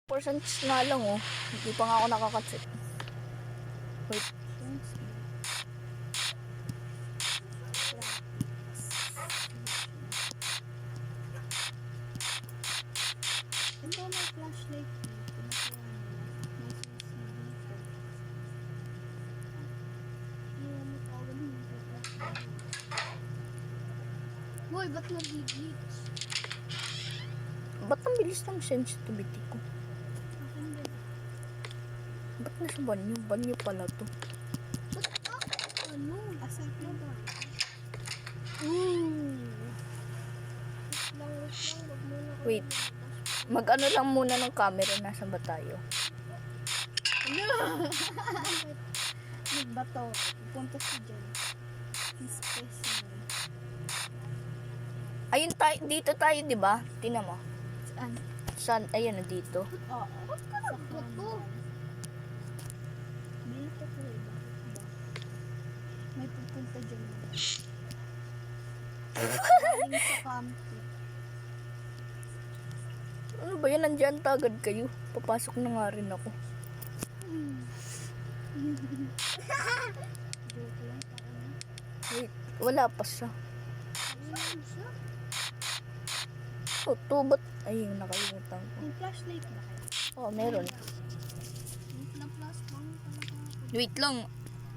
Percentage na lang oh. Hindi pa nga ako nakaka-check. Wait. Ito may flashlight dito. Boy, ba't nag-glitch? Ba't ang bilis ng sensitivity ko? Ba't nasa banyo? Banyo pala to. Ano? Asap na ba? Wait. Mag-ano lang muna ng camera. Nasaan ba tayo? Nagbato. Punta si Jen. Specimen. Ayun tayo. Dito tayo, di ba? Tingnan mo. Saan? Saan? Ayun na dito. Oo. Ba't ka nagbato? Dito ko eh. Bakit ba? May pupunta dyan. Galing sa campus. Ano ba yan? Nandiyan tagad kayo. Papasok na nga rin ako. Joke lang. Wait. Wala pa siya. Saan siya? Oh, to. Ba't? Ayun, nakalimutan ko. May flashlight ba kayo? Oh, meron. May flash bang talaga? Wait lang.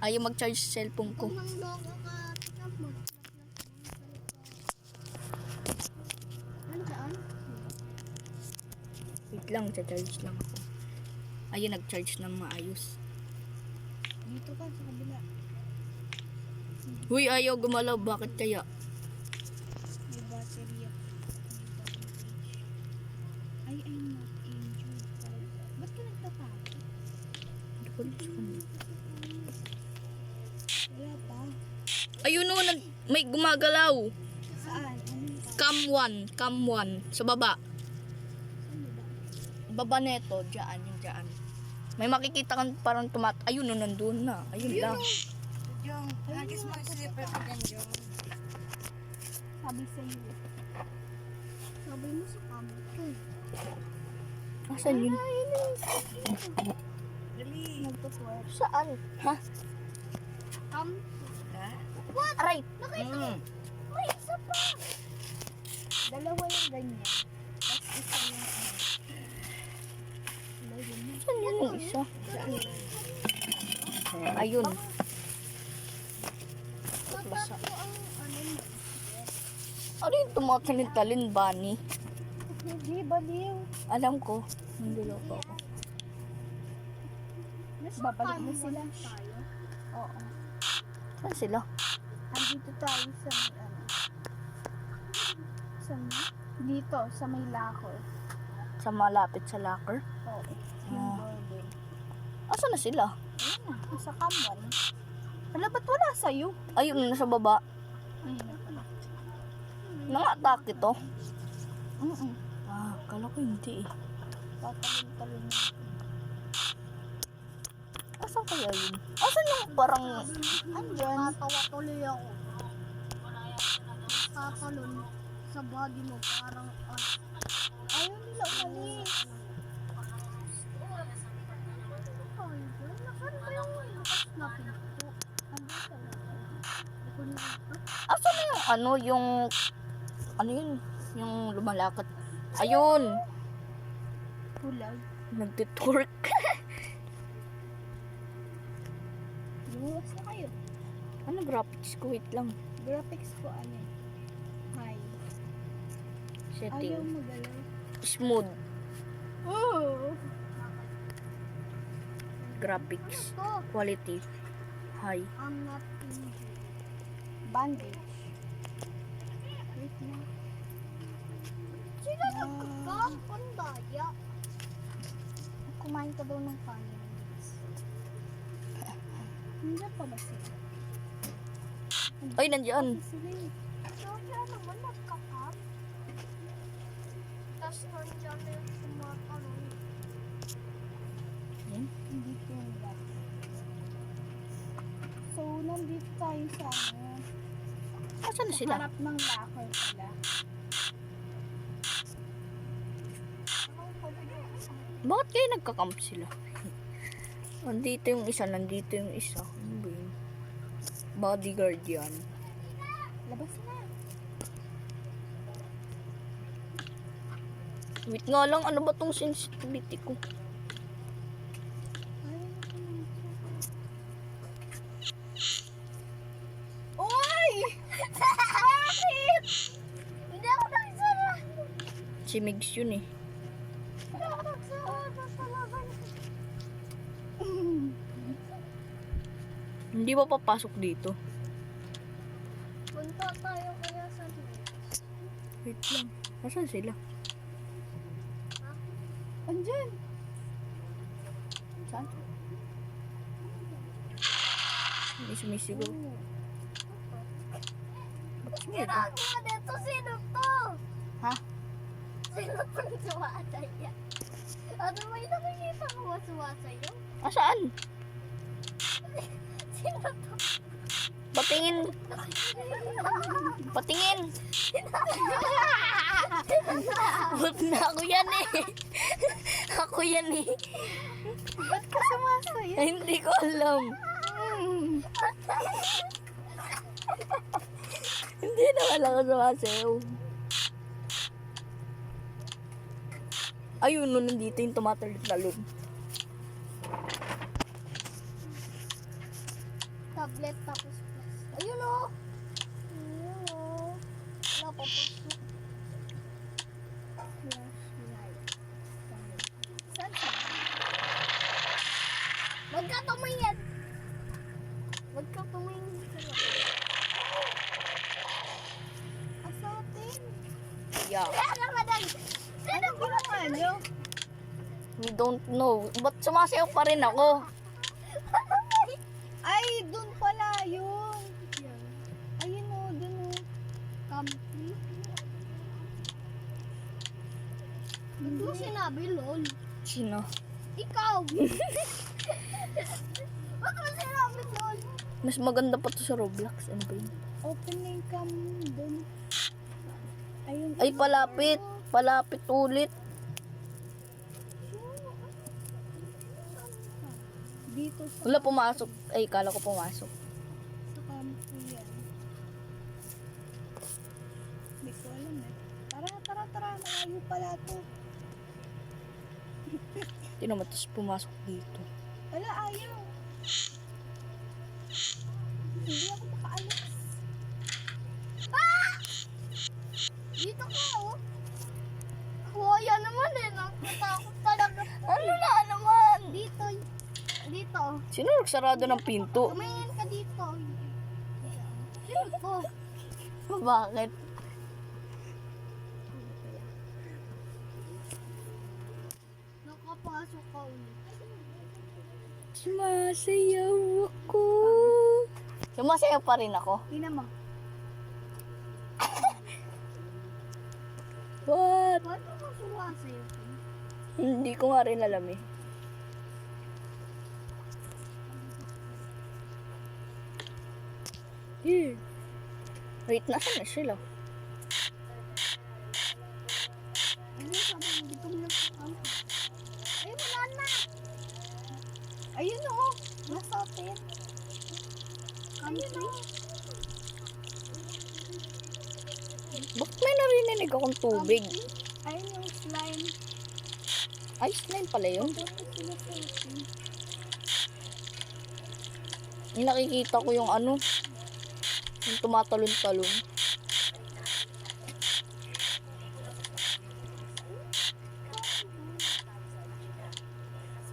Ayaw mag-charge sa cellphone ko. Kung nang logo ka, tignan mo. Nandaan? Wait lang, charge lang ako. Ayun, nag-charge ng maayos. Dito ka sa kabila. Huy, ayaw gumalaw. Bakit kaya? May battery ako. I'm not injured. Ba't ka nagtatago? Hindi ko alam sa kanya. Wala pa. Ayun o, may gumagalaw. Saan? Ano? Cam 1. Sa baba. Saan ba? Baba neto, dyan, yung dyan. May makikita kang parang ayun o, nandun na. Ayun lang. Jong, nagis mo slipper ka gan, Jong. Sabi sa iyo. Sabi mo sa kamo. Asan yun? Dali. Nagtutwerk. Saan? Ha? What? Aray! Nakita mo? May isa pa. Dalawa yung ganyan. Tapos isa yung ano. Saan yun yung isa? Ayun. Basa. Tatlo ang ano mo. Ano yung tumatalin-talin, Bunny? Hindi, baliw. Alam ko. Nandilo pa ako. Babalik mo sila. Oo. Saan sila? Andito tayo sa may ano. Sa may, dito, sa may locker. Sa malapit sa locker? Oo. Yung Ah. doorbell. Asan na sila? Ayun na, nasa kamban. Wala, ba't wala sa'yo? Ayun, nasa baba. Ayun na pala. Nang-atake to? Mm-mm. Ah, kala ko hindi eh. Tatalin-talin natin. Asan kaya yun? Asan yung parang... Andyan. Natawa tuloy ako. Tatalon sa body mo parang ayaw nila umalis. Ay, nasan ba yung lakas na pinto? Andun talaga. Ito na ito. Asan na yung ano, yung... Ano yun? Yung lumalakad. Ayun! Kulay. Nagtitwerk. Lumuwas na kayo. Ano graphics ko? Wait lang. Graphics ko ano eh. High. Ayaw Setting. magalaw. Smooth. Oh! Graphics. Ito. Quality. High. I'm not injured. Bandage. Wait na. Sila nagkakang daya. Kumain ka daw ng kanin. Hindi pa ba sila? Ay, nandiyan. Sila eh. Kaya naman nagkakap. Tapos nandiyan na yung sumatalon. Yan. Hindi ko yung dati. So, nandito tayo sa ano. Asan na Sa sila? harap ng locker pala. Bakit kayo nagka-camp sila? Nandito yung isa, nandito yung isa. Ano ba yun? Bodyguard yan. Labas na. Wait nga lang, ano ba tong sensitivity ko? Oy! Bakit? Hindi ako nagsara. Si Migs yun eh. Hindi ako nagsara sa laban. Hindi ba papasok dito? Punta tayo kaya sa Wait lang. Nasaan sila? Andyan. Saan? Hindi sumisigaw. Ba't sumisigaw? Ginagawa dito, sino to? Ha? Sino tong sumasaya? Ano may nakikita ko sumasayo? Asaan? Sino to? Patingin. Patingin. Ba't na ako yan eh. Ako yan eh. Ba't ka sumasaya? Ay, hindi ko alam. Hindi naman ako sumasayaw. Ayun, no, nandito yung tumatalon. Tablet tapos plus. Ayun o! Ayun o! Wala pa puso. Flashlight. Saan siya? Huwag ka tumingin! Huwag ka tumingin sa loob. Asatin! Yeah. Kaya naman ang... Sino ba ano? We don't know. Ba't sumasayaw pa rin ako? Ay, dun pala yun. Ayun o, dun o. Kampi. Ba't mo sinabi, lol? Sino? Ikaw! Ba't mo sinabi, lol? Mas maganda pa to sa Roblox. Ano ba yun? Open na yung cam dun. Ayun. Ay, palapit. Palapit ulit. Dito sa, Wala pumasok. Ay, kala ko pumasok. sa kampi yan. Hindi ko alam eh. Tara. Malayo pala to. Hindi naman tapos pumasok dito. Wala, ayaw. Hindi ako makaalis. Ah! Dito ka, oh. Kuya naman eh. Nakatakot talaga. Ano na naman? Dito. Dito. Sino nagsarado ng pinto? Tumingin ka dito. Sino to? Bakit? Nakapasok ka ulit. Sumasayaw ako. Sumasayaw pa rin ako. Tingnan mo. What? Ba't mo sumasayo? Hindi ko nga rin alam eh. Yeah. Wait, nasan na sila? Ano sabi mo? Dito mo nagkakam. Ay, wala na. Ayun o. Nasa atin. Ayun o. Bakit may narinig akong tubig? Ayun yung slime. Ay, slime pala yun. Bakit sila sa atin? Yung nakikita ko yung ano, yung tumatalon-talon.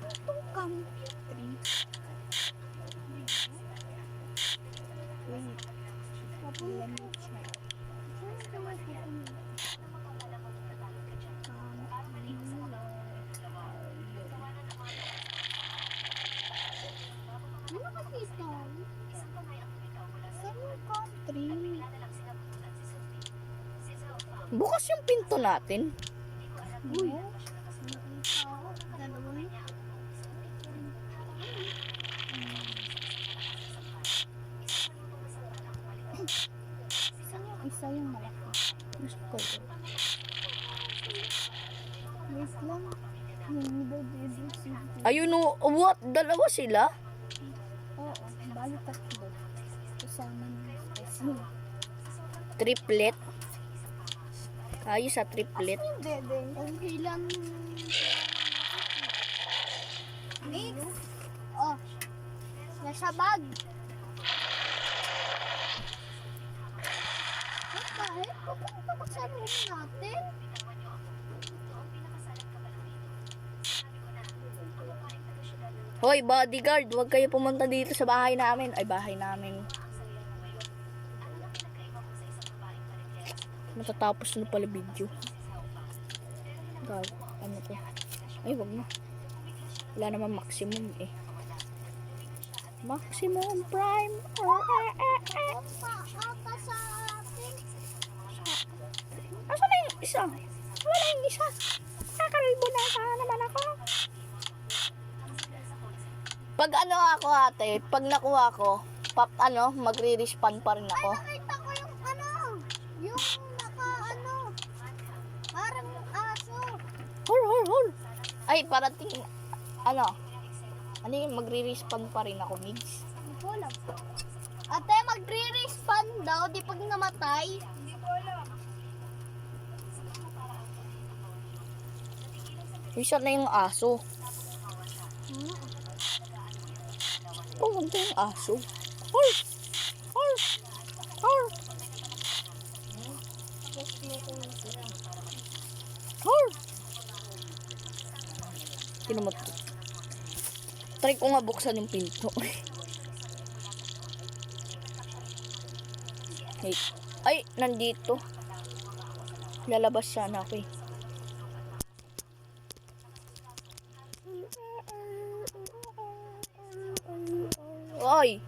Itong country. Wait. Let me check. Saan ka magpupunta? Ano nakakita? Saan yung country? Bukas yung pinto natin. Uy! Nakita ako. Dalawa yun. Saan yung isa yung malaki? Gusto ko yun. Wait lang. Ayun o, what? Dalawa sila? Oo, bali tatlo. Kasama ng Triplet? Ayos sa triplet. Hindi din. Ang hilang... Mix. Oh. Nasa bag. What the heck? Pupunta ko sa room natin. Hoy, bodyguard, huwag kayo pumunta dito sa bahay namin. Ay, bahay namin. Matatapos na pala video. Ano to? Ay, wag na. Wala naman maximum eh. Maximum prime. Paaka sa atin. Asa na yung isa? Wala yung isa. Kakalbo na sana naman ako. Pag ano ako ate, pag nakuha ko, magre-respawn pa rin ako. Nakita ko yung yung parang aso. Hol. Ay, parating, yung magre-respawn pa rin ako, Migs. Hindi ko alam. Ate, magre-respawn daw, di pag namatay. Hindi ko alam. Isa na yung aso. Oh, ganda yung aso. Hol! Kinumat ko. Try ko nga buksan yung pinto. Wait. Ay, nandito. Lalabas sana ako eh. Oy!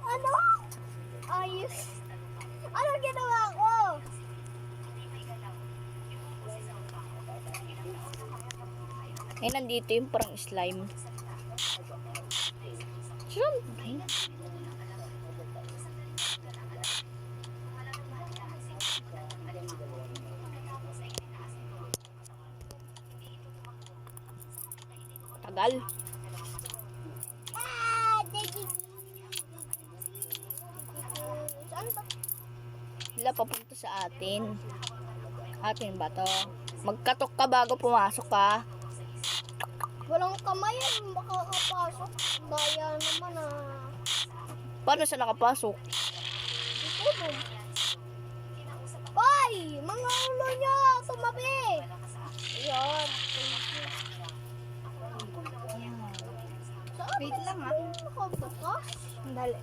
Ano? Ayos. Ano ginawa ko? Eh, nandito yung parang slime. Siyempre. Tagal. Saan ba? Sila papunta sa atin. Atin ba to? Magkatok ka bago pumasok ka. Walang kamay yan, makakapasok. Daya naman Paano siya nakapasok? Ito doon. Ay! Mga ulo niya! Tumabi! Ayan. Wait lang ha. Nakabukas? Dali.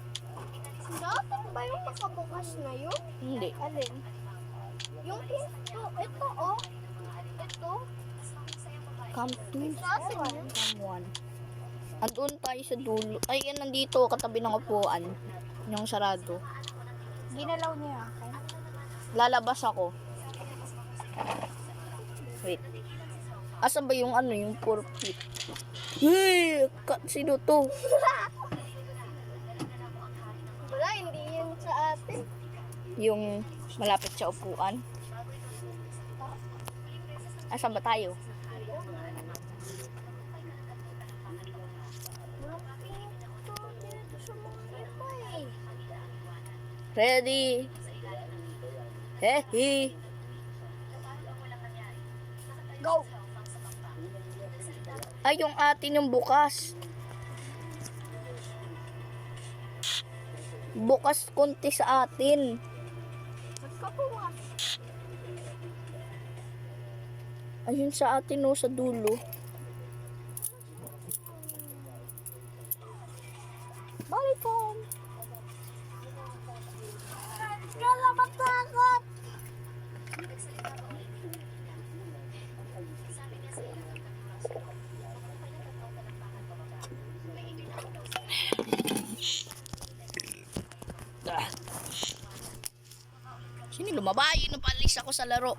Dati ba yung nakabukas na yun? Hindi. Alin? Yung ito. Ito oh. Ito. Come to Dati yun. someone. Andun tayo sa dulo. Ay, yan nandito, katabi ng upuan. Yung sarado. Ginalaw niya akin. Lalabas ako. Wait. Asan ba yung yung purple? Hey! Sino to? Wala, hindi yun sa atin. Yung malapit sa upuan. Asan ba tayo? Ready? Hehe. Go! Ay, yung atin yung bukas. Bukas konti sa atin. Magkapuwas. Ayun sa atin sa dulo. Balikan. Kala matakot. lumabay. Napalis ako sa laro.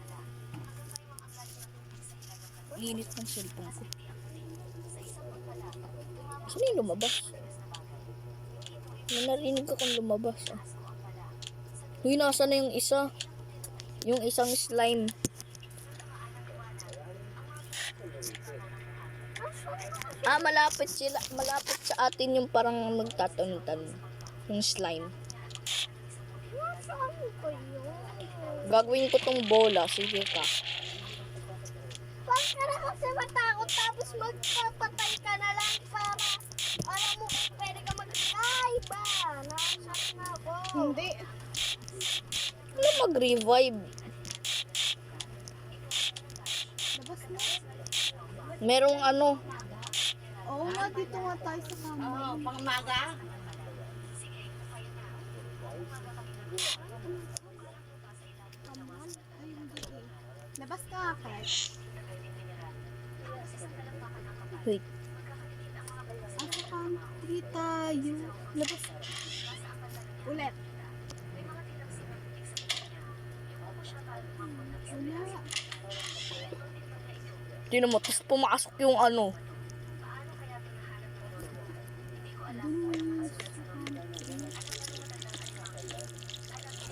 Linit ng cellphone ko. Saan yung lumabas? May narinig akong lumabas. Ah. Uy, nasa na yung isa? Yung isang slime. Malapit sila. Malapit sa atin yung parang magtatanong-tanong. Yung slime. Nasaan ko yun? Gagawin ko tong bola. Sige ka. Pag ka na kasi matakot tapos magpapatay ka na lang para alam mo kung pwede ka mag-ay ba? Nasaan na ako? Hindi. Ano mag-revive? Labas na. Merong ano. Oo nga, dito nga tayo sa kama. Oo, pangmaga. Ay, hindi eh. Labas ka nga, Fred. Wait. Asa country tayo. Labas. Ulit. Wala. Tinan mo. Tapos pumasok yung ano.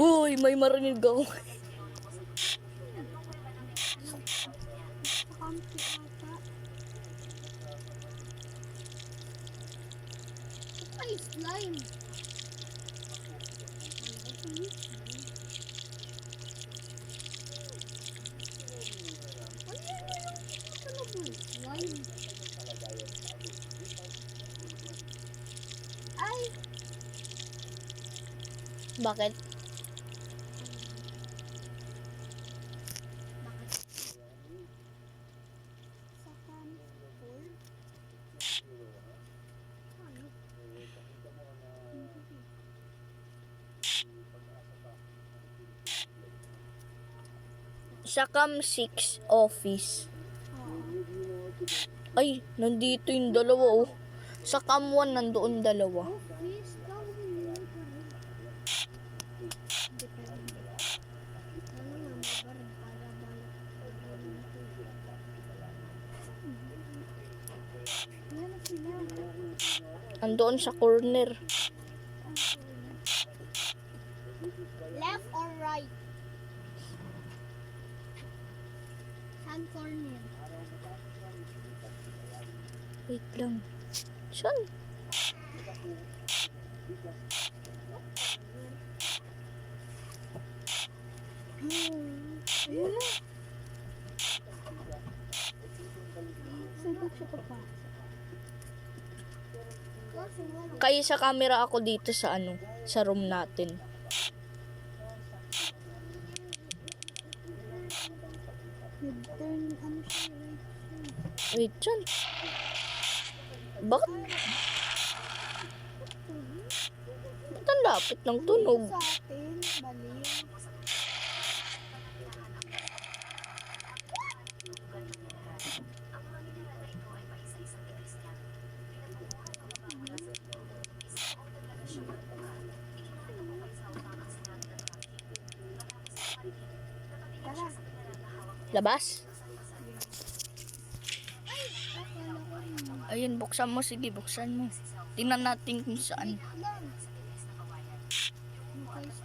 Uy, may marinig ako. Country ata. Ay, slime. Slime. Ay, Bakit? sa campfire. Ano? Sa Cam 6 office. Ay, nandito yung dalawa oh. Sa Cam 1 nandoon dalawa. Office, tawag depende. Ano nga, mabarang para balak. Yan na sila. Andoon sa corner. Left or right? Saan corner? Wait lang. Saan? Ayun na. Saan ba siya papasok? Kaya sa camera ako dito sa ano, sa room natin. Nag-turn, ano siya, right siya. Wait, saan? Bakit? Ba't ang lapit ng tunog? Sa atin, bali. Tara. Labas? Akala ko yun. Ayun, buksan mo. Sige, buksan mo. Tingnan natin kung saan. Lang.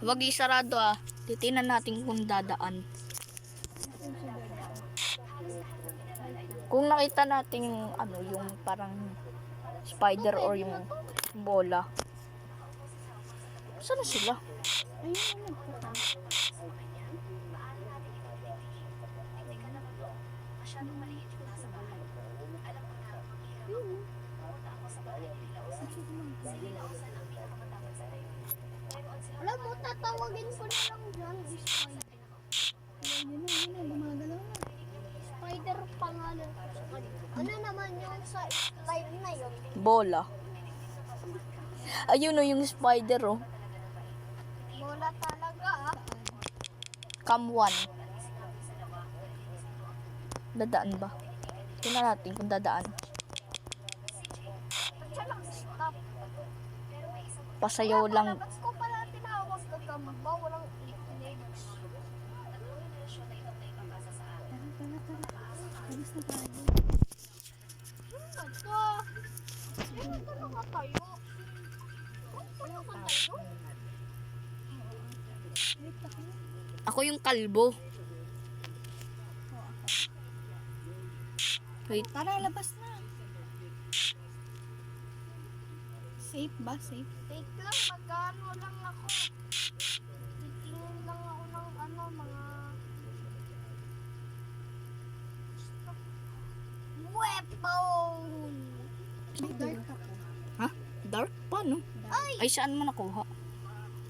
Huwag isarado ah. Titingnan natin kung dadaan. Kung nakita natin yung ano, yung parang spider or yung bola. Saan na sila? Ayun na nagpunta. Alam mo, tatawagin ko na lang dyan. Spider. Yun na, gumagalaw na. Spider pangalan ko sa kanila. Ano naman yung sa slime na yun? Bola. Ayun o yung spider oh. Bola talaga ah. Cam 1. Dadaan ba? Tingnan natin kung dadaan. Ba't siya nag-stop? Pasayaw lang. Ba't ko pala tinawag ka magba? Walang legs. labas na tayo. Ito. Ito nakatayo. Ito nakatayo. Wait ako. Ako yung kalbo. Wait. Tara, labas na. Safe ba? Safe? Safe lang. Magkano lang ako. Titingin lang ako ng mga... Weapon! Dark ako. Ha? Dark pa, no? Ay, saan mo nakuha?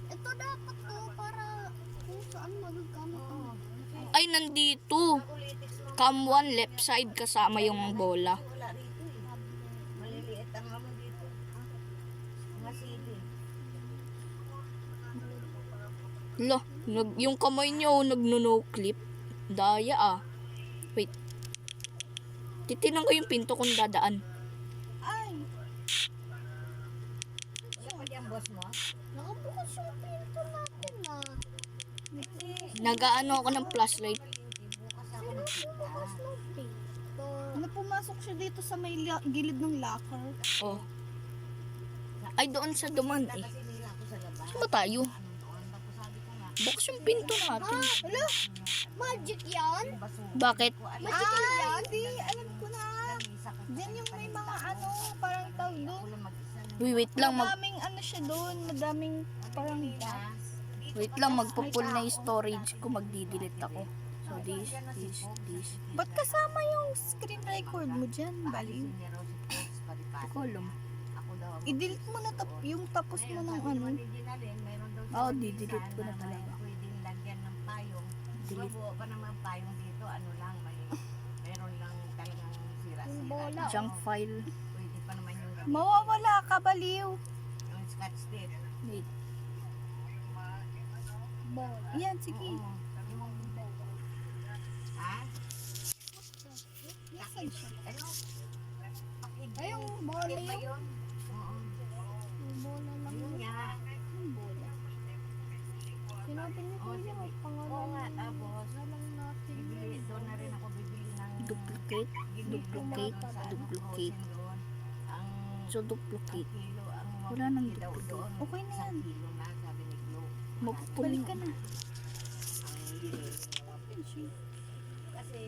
Ito dapat to para kung saan magkano ka. Ay, nandito. Cam 1 left side kasama yung bola. Maliliit ang hamon dito. Mga CD. Lo, yung kamay niyo nagno-no clip. Daya ah. Wait. Titinan ko yung pinto kung dadaan. Ay! Wala pa diyang boss mo? Nakabukas yung pinto natin ah. Nagaano ako ng flashlight. Nakabukas ng pinto. Pumasok siya dito sa may gilid ng locker. Oh. Ay, doon sa duman eh. Kasi nila ako sa labas. Saan ba tayo? Ako sabi ko nga, Bukas yung pinto natin. Hala! Magic yan? Bakit? Magic yan? Hindi, alam ko na. Diyan yung may mga ano, parang tawag doon. Wait lang. Madaming ano siya doon, madaming parang box. Wait lang, magpo-full na yung storage ko. Magdi-delete ako. So, this. Ba't kasama yung screen record mo dyan, baliw? Hindi ko alam. I-delete mo na yung tapos mo ng ano. Oo, di-delete ko na talaga. Pwedeng lagyan ng payong. Delete. Mabuo pa naman payong dito. Ano lang, meron lang talagang sira-sira. Bola. Junk file. Pwede pa naman yung Mawawala ka, baliw. yung scotch tape. Wait. Bola. Yan, sige. Oo. Ha? Nasaan siya? Ano? Ay, yung bola Ba yun. yun? Oo. Yung bola lang Yun yun. nga. Yung bola. Sinabi niya ko yun, Oo pangalan nga, tapos lang natin bibili, doon na rin ako bibili ng Duplicate. Duplicate. Duplicate. doon. Ang So, duplicate. kilo, ang Wala nang daw duplicate. doon. Okay na yan. Isang kilo na, sabi ni Glo. Magpo-full Balik ka na. na. Ang bili. Kasi,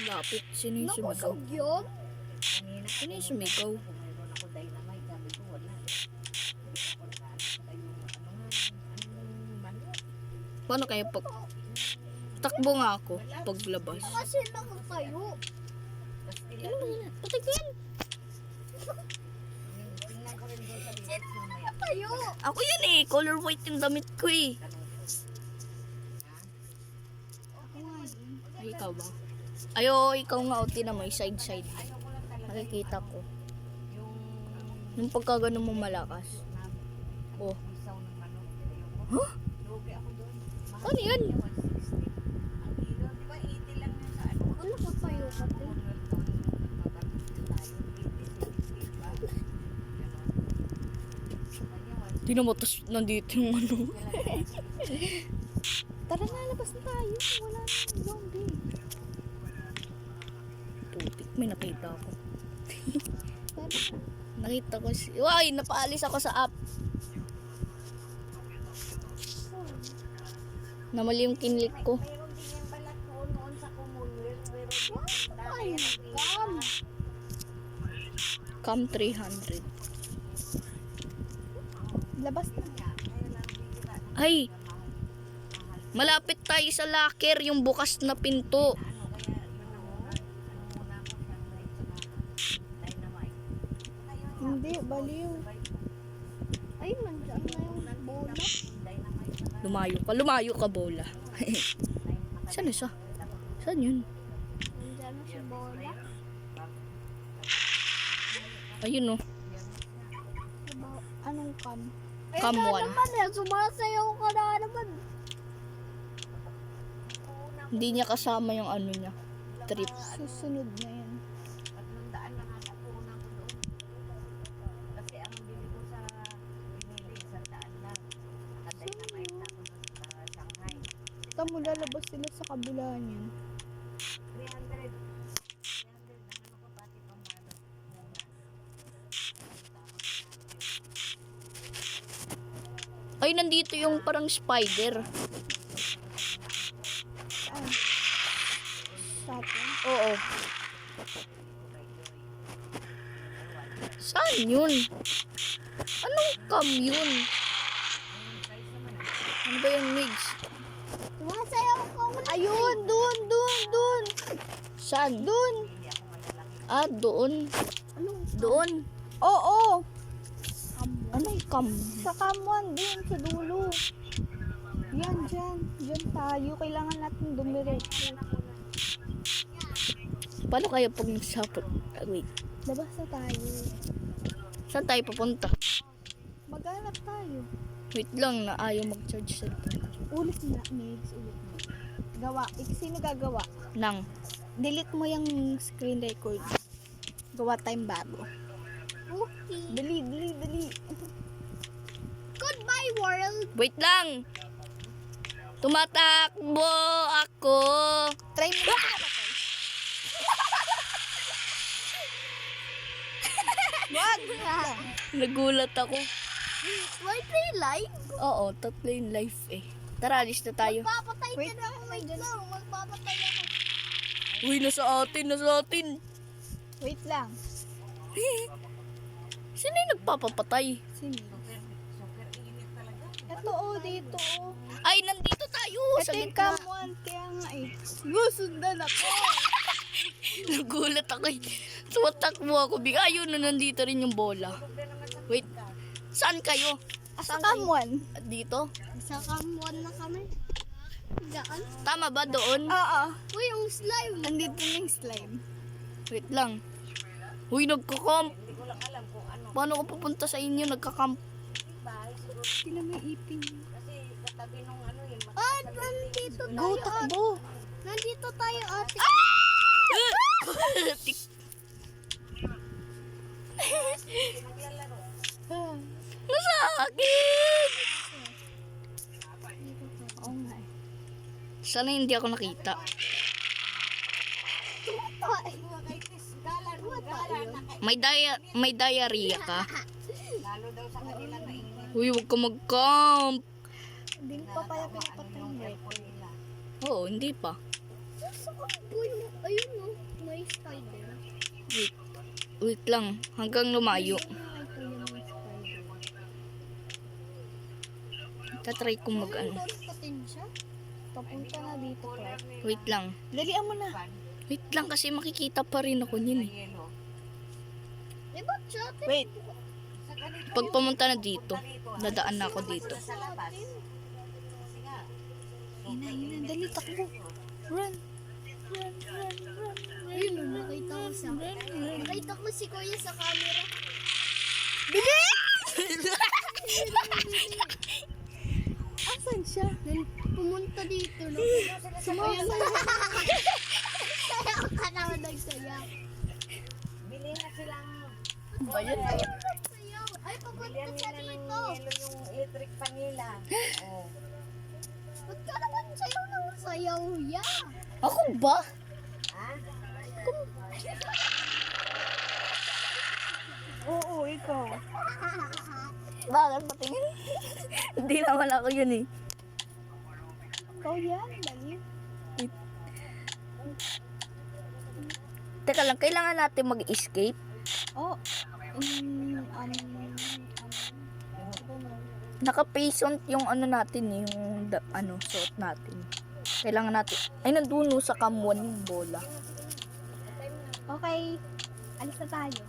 Lapit. Sino yung sumigaw? Nakusog yun? kanina, Sino yung sumigaw? kung mayroon ako dynamite, sabi ko, wala. Ako nakahanap pa yung, anong manok. Paano kaya pag... Takbo nga ako paglabas. Kasi nakatayo. Tapos Ano ba yan? Patay ko yan. tingnan ko rin doon sa Sino lyrics mamaya. nakatayo? Ako yan eh. Color white yung damit ko eh. Tanong ko. Ako nga yun. Ay, ikaw ba? Ayo, ikaw nga o tinan mo. Side-side. Nakikita ko. Yung Yung pagkagano mo malakas. Oh. isaw ng manok. Huh? Lugi ako doon. Mahal Ano yan? yung 160. Ang kilo, di ba 80 lang yun sa ano? Ano nakatayo ka to? Tinan mo, tapos nandito yung ano. Tara na, labas na tayo. Wala nang zombie. Putik, may nakita ako. Tara. Nakita ko si... Ay, napaalis ako sa app. Namali yung kinlik ko. Meron din yung balat noon sa Commonwealth. Meron din Ay, kam. Cam 300. Labas na. Ay! Malapit tayo sa locker, yung bukas na pinto. Hindi, baliw. Ay, nandiyan na yung bola. Lumayo ka, bola. Saan na siya? Saan yun? Nandiyan na si bola. Ayun oh. Anong kam? Cam 1. naman eh, sumasayaw ka na naman. Hindi niya kasama yung ano niya. Trip. Susunod na yan. 300 lang ang kukunan ko doon. Kasi ang bili ko sa pinili, 100 lang. Nakatay na may na ako doon sa Shanghai. Tamo lalabas sila sa kabila niyan. 300 Ay, nandito yung parang spider. Saan? Sa atin? Oo. Saan yun? Anong cam yun? Ano ba yung Migs? Sumasayaw ko. Ayun, dun. Saan? Dun. Ah, doon. Anong? Doon. Oo. Anong cam? Sa kamuan, dun, sa dulo. Yan, dyan. Dyan tayo. Kailangan natin dumiretso. Paano kaya pag nagsapot? Ah, wait. Labas na tayo. Saan tayo papunta? Maghanap tayo. Wait lang na ayaw mag-charge sa Ulit na, Migs. Ulit na. Gawa. Sino gagawa? nang. Delete mo yung screen record. Gawa time bago. Okay. Dali. Goodbye, world. Wait lang. Tumatakbo ako. Try mo. Wag. Nagulat ako. Why play live? Oo, tatlo yung life eh. Tara, alis na tayo. Papatay ka na ako. Wait lang. Magpapatay ako. Uy, nasa atin. Wait lang. Sino yung nagpapapatay? Sino? Super init talaga. Ito dito Ay, nandito tayo. Ito Sa yung gitna. kamuan. Kaya nga eh. Sundan ako. Nagulat ako eh. Tumatakbo ako. Ayun na, nandito rin yung bola. Wait, saan kayo? Sa kamuan. Dito? Sa kamuan na kami. Daan? Tama ba doon? Oo. Uy, yung slime. Nandito na yung slime. Wait lang. Uy, nagkakamp. Hindi ko lang alam kung ano. Paano ko pupunta sa inyo? Nagkakamp. Bahay siguro. Sila may ipin. Kasi katabi nung ano yun. Nandito Go, takbo. Nandito tayo, ate. Tik- Naglalaro. Nasa akin! Oo nga eh. Sana hindi ako nakita. Kay Chris, galan. May diarrhea ka? Lalo daw sa kanila na init. Uy, huwag ka mag-camp. Hindi pa pala pinapatay yung break. Nila. Oo, hindi pa. Ayun no, may spider. Wait lang, hanggang lumayo. Tatry kong mag-ano. Papunta na dito, Clark. Wait lang. Dalian mo na. Wait lang kasi makikita pa rin ako niyan eh. Yelo. Diba, chat? Wait, Sa ganito pag pumunta na dito, dadaan na ako dito. sa labas. Kasi nga. Ina, dali, takbo. Run. Ayun, nakita ko siya. Nakita ko si Kuya sa camera. Asan siya? Pumunta dito, no? Sumasayaw. Sayaw ka naman nagsayaw. Bili na silang Ba yun? Nagsayaw. Ay, papunta Bilhan siya nila ng dito. yelo yung electric fan nila. Oh. Ba't ka naman sayaw ng sayaw, ya? Ako ba? Ha? Oo, ikaw. Bakit patingin? Hindi naman ako yun eh. Ikaw yan, dali. Teka lang, kailangan natin mag-escape. Oh, Naka-face on yung ano natin eh, yung suot natin. Kailangan natin. Ay, nandun no, sa kamuan yung bola. okay. Alis na tayo.